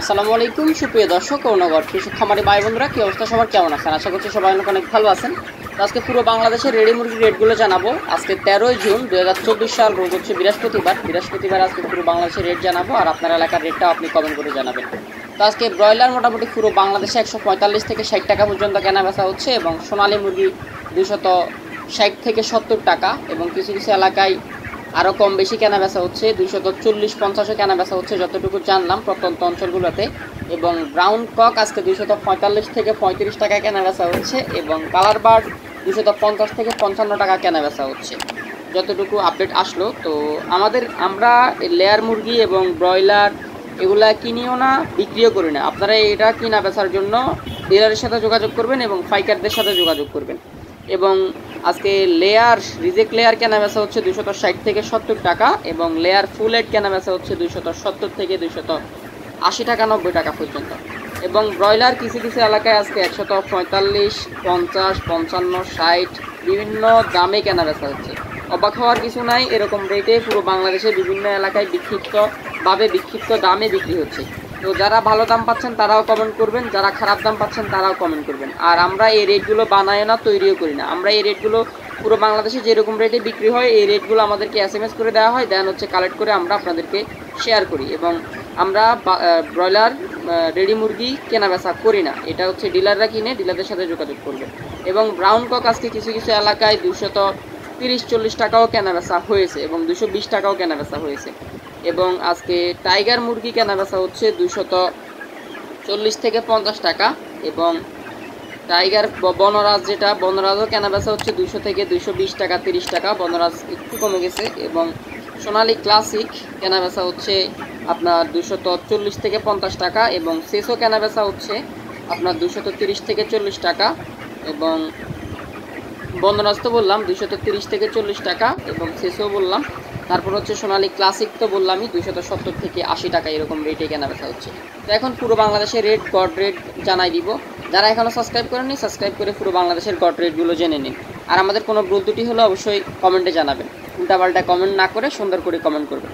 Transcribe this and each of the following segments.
আসসালামু আলাইকুম সুপ্রিয় দর্শক ও নগর কৃষক খামারি ভাই বন্ধুরা, কি অবস্থা সবার, কেমন আছেন? আশা করছি সবাই অনেক ভালো আছেন। তো আজকে পুরো বাংলাদেশের রেডি মুরগির রেটগুলো জানাবো। আজকে 13ই জুন 2024 সাল, রোজ হচ্ছে বৃহস্পতিবার আজকে পুরো বাংলাদেশের রেট জানাবো, আর আপনার এলাকার রেটটাও আপনি কমেন্ট করে জানাবেন। তো আজকে ব্রয়লার মোটামুটি পুরো বাংলাদেশে 145 থেকে 60 টাকা পর্যন্ত কেনা বেচা হচ্ছে, এবং সোনালী মুরগি 260 থেকে 70 টাকা, এবং কিছু কিছু এলাকায় আরও কম বেশি কেনা বেচা হচ্ছে, 240-50ও কেনা বেচা হচ্ছে যতটুকু জানলাম প্রত্যন্ত অঞ্চলগুলোতে। এবং ব্রাউন কক আজকে 245 থেকে 35 টাকা কেনা বেচা হচ্ছে, এবং কালার বার্ড 250 থেকে 55 টাকা কেনা বেচা হচ্ছে যতটুকু আপডেট আসলো। তো আমরা লেয়ার মুরগি এবং ব্রয়লার এগুলা কিনিও না, বিক্রিও করি না। আপনারা এটা কিনা বেচার জন্য ডিলারের সাথে যোগাযোগ করবেন এবং পাইকারদের সাথে যোগাযোগ করবেন। এবং আজকে রিজেক্ট লেয়ার কেনা বেচা হচ্ছে 260 থেকে 70 টাকা, এবং লেয়ার ফুল এড কেনা বেচা হচ্ছে 270 থেকে 280 টাকা 90 টাকা পর্যন্ত। এবং ব্রয়লার কিছু কিছু এলাকায় আজকে 145, 50, 55, 60 বিভিন্ন দামে কেনা বেচা হচ্ছে। অবাক হওয়ার কিছু নাই, এরকম রেটে পুরো বাংলাদেশে বিভিন্ন এলাকায় বিক্ষিপ্ত দামে বিক্রি হচ্ছে। তো যারা ভালো দাম পাচ্ছেন তারাও কমেন্ট করবেন, যারা খারাপ দাম পাচ্ছেন তারাও কমেন্ট করবেন। আর আমরা এই রেটগুলো বানাই না, তৈরিও করি না। আমরা এই রেটগুলো পুরো বাংলাদেশে যেরকম রেটে বিক্রি হয় এই রেটগুলো আমাদেরকে SMS করে দেওয়া হয়, দেন হচ্ছে কালেক্ট করে আমরা আপনাদেরকে শেয়ার করি। এবং আমরা ব্রয়লার রেডি মুরগি কেনা বেচা করি না, এটা হচ্ছে ডিলাররা কিনে, ডিলারদের সাথে যোগাযোগ করবে। এবং ব্রাউন কক আজকে কিছু কিছু এলাকায় 230-40 টাকাও কেনা বেচা হয়েছে, এবং 220 টাকাও কেনা বেচা হয়েছে। এবং আজকে টাইগার মুরগি কেনা বেচা হচ্ছে 240 থেকে 50 টাকা, এবং টাইগার বনরাজও কেনা বেচা হচ্ছে 200 থেকে 220 টাকা, 30 টাকা। বনরাজ একটু কমে গেছে। এবং সোনালী ক্লাসিক কেনা বেচা হচ্ছে আপনার 240 থেকে 50 টাকা, এবং সেসও কেনা বেচা হচ্ছে আপনার 230 থেকে 40 টাকা। এবং বনরাজ তো বললাম 230 থেকে 40 টাকা, এবং সেসও বললাম। তারপর হচ্ছে সোনালী ক্লাসিক তো বললামই 270 থেকে 80 টাকা, এরকম রেটে কেনা বেচা হচ্ছে। তো এখন পুরো বাংলাদেশের গড রেট জানাই দিব। যারা এখনও সাবস্ক্রাইব করেননি, সাবস্ক্রাইব করে পুরো বাংলাদেশের গড রেটগুলো জেনে নিন। আর আমাদের কোনো ভুল ত্রুটি হলে অবশ্যই কমেন্টে জানাবেন, উল্টাপাল্টা কমেন্ট না করে সুন্দর করে কমেন্ট করবেন।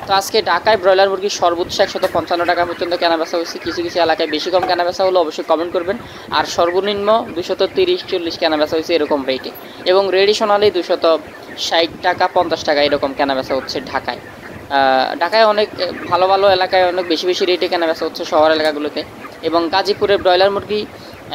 তো আজকে ঢাকায় ব্রয়লার মুরগির সর্বোচ্চ 155 টাকা পর্যন্ত কেনা বেচা হয়েছে। কিছু কিছু এলাকায় বেশি কম কেনা বেচা হলো, অবশ্যই কমেন্ট করবেন। আর সর্বনিম্ন 230-40 কেনা বেচা হয়েছে এরকম রেটে। এবং রেডি সোনালি 260 টাকা 50 টাকা এরকম কেনা বেচা হচ্ছে ঢাকায়। ঢাকায় অনেক ভালো ভালো এলাকায় অনেক বেশি বেশি রেটে কেনা বেচা হচ্ছে শহর এলাকাগুলোতে। এবং গাজীপুরের ব্রয়লার মুরগি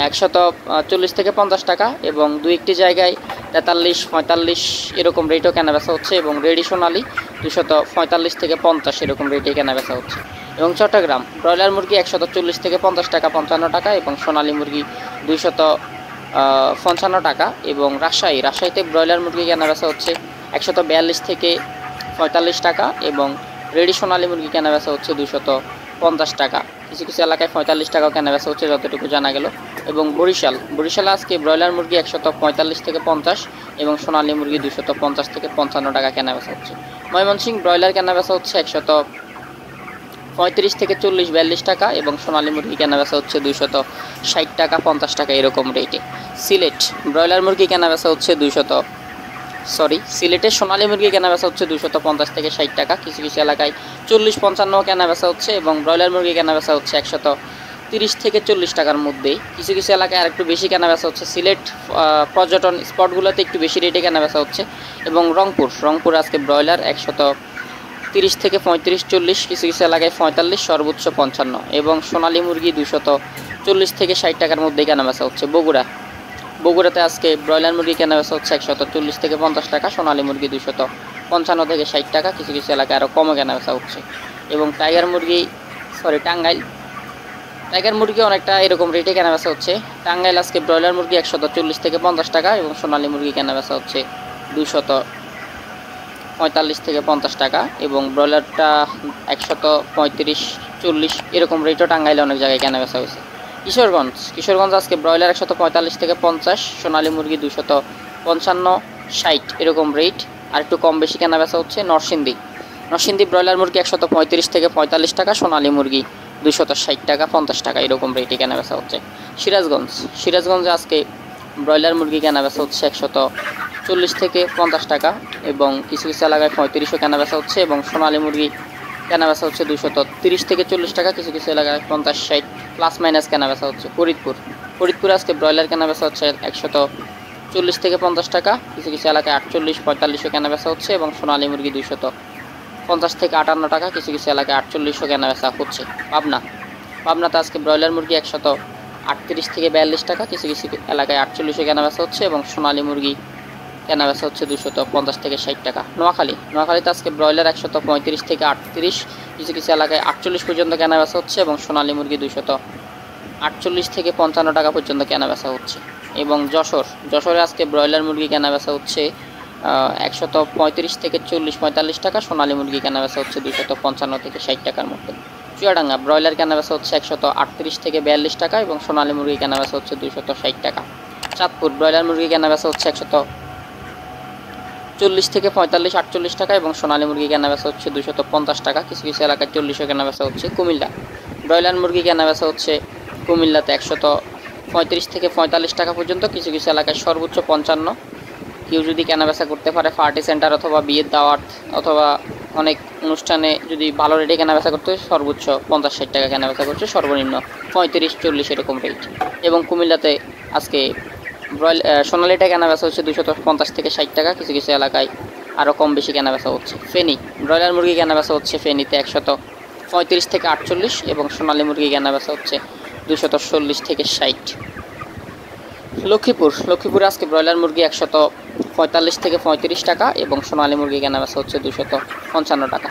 140 থেকে 50 টাকা, এবং দু একটি জায়গায় 43-45 এরকম রেটও কেনা বেচা হচ্ছে। এবং রেডি সোনালি 245 থেকে 50 এরকম রেটে কেনা বেচা হচ্ছে। এবং চট্টগ্রাম ব্রয়লার মুরগি 140 থেকে 50 টাকা 55 টাকা, এবং সোনালী মুরগি 255 টাকা। এবং রাজশাহীতে ব্রয়লার মুরগি কেনা বেচা হচ্ছে 142 থেকে 45 টাকা, এবং রেডি সোনালী মুরগি কেনা বেচা হচ্ছে 250 টাকা। কিছু কিছু এলাকায় 45 টাকাও কেনা বেচা হচ্ছে যতটুকু জানা গেল। এবং বরিশালে আজকে ব্রয়লার মুরগি 145 থেকে 50, এবং সোনালী মুরগি 250 থেকে 55 টাকা কেনা বেচা হচ্ছে। ময়মনসিংহ ব্রয়লার কেনা বেচা হচ্ছে 135 থেকে 40-42 টাকা, এবং সোনালী মুরগি কেনা বেচা হচ্ছে 260 টাকা 50 টাকা এরকম রেটে। সিলেট ব্রয়লার মুরগি কেনা বেচা হচ্ছে সিলেটের সোনালী মুরগি কেনা বেচা হচ্ছে 250 থেকে 60 টাকা। কিছু কিছু এলাকায় 40-55 কেনা বেচা হচ্ছে, এবং ব্রয়লার মুরগি কেনা বেচা হচ্ছে 130 থেকে 40 টাকার মধ্যেই। কিছু কিছু এলাকায় আর একটু বেশি কেনা বেচা হচ্ছে। সিলেট পর্যটন স্পটগুলোতে একটু বেশি রেটে কেনা বেচা হচ্ছে। এবং রংপুর আজকে ব্রয়লার 130 থেকে 35-40, কিছু কিছু এলাকায় 45, সর্বোচ্চ 55। এবং সোনালী মুরগি 240 থেকে 60 টাকার মধ্যেই কেনা বেচা হচ্ছে। বগুড়াতে আজকে ব্রয়লার মুরগি কেনা বেচা হচ্ছে 140 থেকে 50 টাকা, সোনালী মুরগি 255 থেকে 60 টাকা। কিছু কিছু এলাকায় আরও কমও কেনা বেচা হচ্ছে। এবং টাইগার মুরগি অনেকটা এরকম রেটে কেনা বেচা হচ্ছে। টাঙ্গাইল আজকে ব্রয়লার মুরগি 140 থেকে 50 টাকা, এবং সোনালী মুরগি কেনা বেচা হচ্ছে 245 থেকে 50 টাকা, এবং ব্রয়লারটা 135-40 এরকম রেটও টাঙ্গাইলে অনেক জায়গায় কেনা বেচা হয়েছে। কিশোরগঞ্জ আজকে ব্রয়লার 145 থেকে 50, সোনালী মুরগি 255-60 এরকম রেট। আর একটু কম বেশি কেনা বেচা হচ্ছে। নরসিংদী ব্রয়লার মুরগি 135 থেকে 45 টাকা, সোনালী মুরগি 260 টাকা 50 টাকা এরকম রেটে কেনা বেচা হচ্ছে। সিরাজগঞ্জে আজকে ব্রয়লার মুরগি কেনা বেচা হচ্ছে 140 থেকে 50 টাকা, এবং কিছু কিছু এলাকায় 35ও কেনা বেচা হচ্ছে। এবং সোনালী মুরগি কেনাবেচা হচ্ছে 230 থেকে 40 টাকা, কিছু কিছু এলাকায় 50-60 প্লাস মাইনাস কেনাবেচা হচ্ছে। ফরিদপুরে আজকে ব্রয়লার কেনাবেচা হচ্ছে 140 থেকে 50 টাকা, কিছু কিছু এলাকায় 48-45 কেনাবেচা হচ্ছে এবং সোনালী মুরগি 250 থেকে 58 টাকা, কিছু কিছু এলাকায় 48 কেনাবেচা হচ্ছে। পাবনাতে আজকে ব্রয়লার মুরগি 138 থেকে 42 টাকা, কিছু কিছু এলাকায় 48 কেনাবেচা হচ্ছে এবং সোনালী মুরগি কেনাবেচা হচ্ছে 250 থেকে 60 টাকা। নোয়াখালীতে আজকে ব্রয়লার 135 থেকে 38, কিছু কিছু এলাকায় 48 পর্যন্ত কেনাবেচা হচ্ছে এবং সোনালী মুরগি 248 থেকে 55 টাকা পর্যন্ত কেনাবেচা হচ্ছে। এবং যশোরে আজকে ব্রয়লার মুরগি কেনাবেচা হচ্ছে 135 থেকে 40-45 টাকা, সোনালী মুরগি কেনাবেচা হচ্ছে 255 থেকে 60 টাকার মধ্যে। চুয়াডাঙ্গা ব্রয়লার কেনাবেচা হচ্ছে 138 থেকে 42 টাকা এবং সোনালী মুরগি কেনাবেচা হচ্ছে 260 টাকা। চাঁদপুর ব্রয়লার মুরগি কেনাবেচা হচ্ছে 140 থেকে 45-48 টাকা এবং সোনালী মুরগি কেনাবেচা হচ্ছে 250 টাকা, কিছু কিছু এলাকায় 40 কেনাবেচা হচ্ছে। কুমিল্লা ব্রয়লার মুরগি কেনাবেচা হচ্ছে কুমিল্লাতে 135 থেকে 45 টাকা পর্যন্ত, কিছু কিছু এলাকায় সর্বোচ্চ 55। কেউ যদি কেনাবেচা করতে পারে পার্টি সেন্টার অথবা বিয়ের দাওয়াত অথবা অনেক অনুষ্ঠানে যদি ভালো রেটে কেনাবেচা করতে হয় সর্বোচ্চ 50-60 টাকা কেনাবেচা করছে, সর্বনিম্ন 35-40 এরকম রেট। এবং কুমিল্লাতে আজকে সোনালিটা কেনাবেচা হচ্ছে 250 থেকে 60 টাকা, কিছু কিছু এলাকায় আরও কম বেশি কেনাবেচা হচ্ছে। ফেনী ব্রয়লার মুরগি কেনাবেচা হচ্ছে ফেনীতে 135 থেকে 48 এবং সোনালী মুরগি কেনাবেচা হচ্ছে 240 থেকে 60। লক্ষ্মীপুরে আজকে ব্রয়লার মুরগি 145 থেকে 35 টাকা এবং সোনালী মুরগি কেনাবেচা হচ্ছে 255 টাকা।